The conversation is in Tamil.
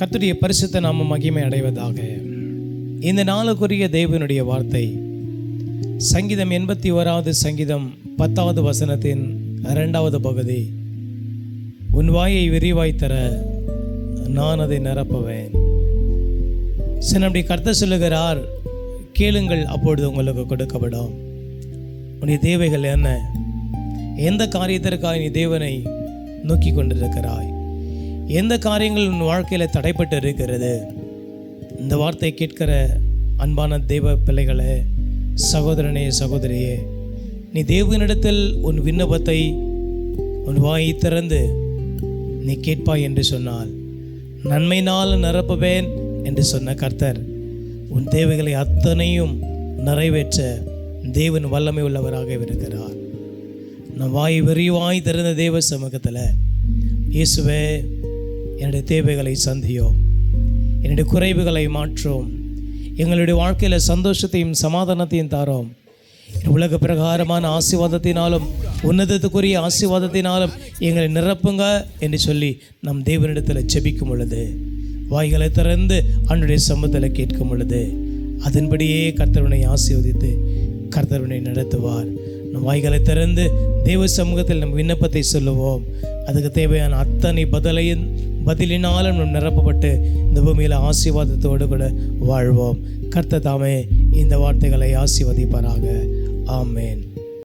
கர்த்தருடைய பரிசுத்த நாமம் மகிமை அடைவதாக. இந்த நாளுக்குரிய தேவனுடைய வார்த்தை சங்கீதம் 81வது சங்கீதம் 10வது வசனத்தின் 2வது பகுதி. உன் வாயை விரிவாய் தர நான் அதை நிரப்புவேன். நம்முடைய கர்த்தர் சொல்லுகிறார், கேளுங்கள் அப்பொழுது உங்களுக்கு கொடுக்கப்படும். உன்னுடைய தேவைகள் என்ன? எந்த காரியத்திற்காக நீ தேவனை நோக்கி கொண்டிருக்கிறாய்? எந்த காரியங்கள் உன் வாழ்க்கையில் தடைப்பட்டு இருக்கிறது? இந்த வார்த்தை கேட்கிற அன்பான தெய்வ பிள்ளைகளே, சகோதரனே சகோதரியே, நீ தேவனிடத்தில் உன் விண்ணப்பத்தை உன் வாயை திறந்து நீ கேட்பாய் என்று சொன்னால், நன்மையினால் நிரப்புவேன் என்று சொன்ன கர்த்தர் உன் தேவைகளை அத்தனையும் நிறைவேற்ற தேவன் வல்லமை உள்ளவராக இருக்கிறார். நம் வாய் விரிவாய் திறந்த தேவ சமூகத்தில், இயேசுவே என்னுடைய தேவைகளை சந்தியோம், என்னுடைய குறைவுகளை மாற்றோம், எங்களுடைய வாழ்க்கையில் சந்தோஷத்தையும் சமாதானத்தையும் தாரோம், உலக பிரகாரமான ஆசீர்வாதத்தினாலும் உன்னதத்துக்குரிய ஆசீர்வாதத்தினாலும் எங்களை நிரப்புங்க என்று சொல்லி நம் தேவனிடத்தில் ஜெபிக்கும் பொழுது, வாய்களை திறந்து ஆண்டவருடைய சமூகத்தில் கேட்கும் பொழுது, அதன்படியே கர்த்தருனை ஆசீர்வதித்து கர்த்தருனை நடத்துவார். நம் வாய்களை திறந்து தேவ சமூகத்தில் நம் விண்ணப்பத்தை சொல்லுவோம். அதுக்கு தேவையான அத்தனை பதிலினாலும் நம் நிரப்பப்பட்டு இந்த பூமியில் ஆசீர்வாதத்தோடு கூட வாழ்வோம். கர்த்தர் தாமே இந்த வார்த்தைகளை ஆசீர்வதிப்பாராக. ஆமேன்.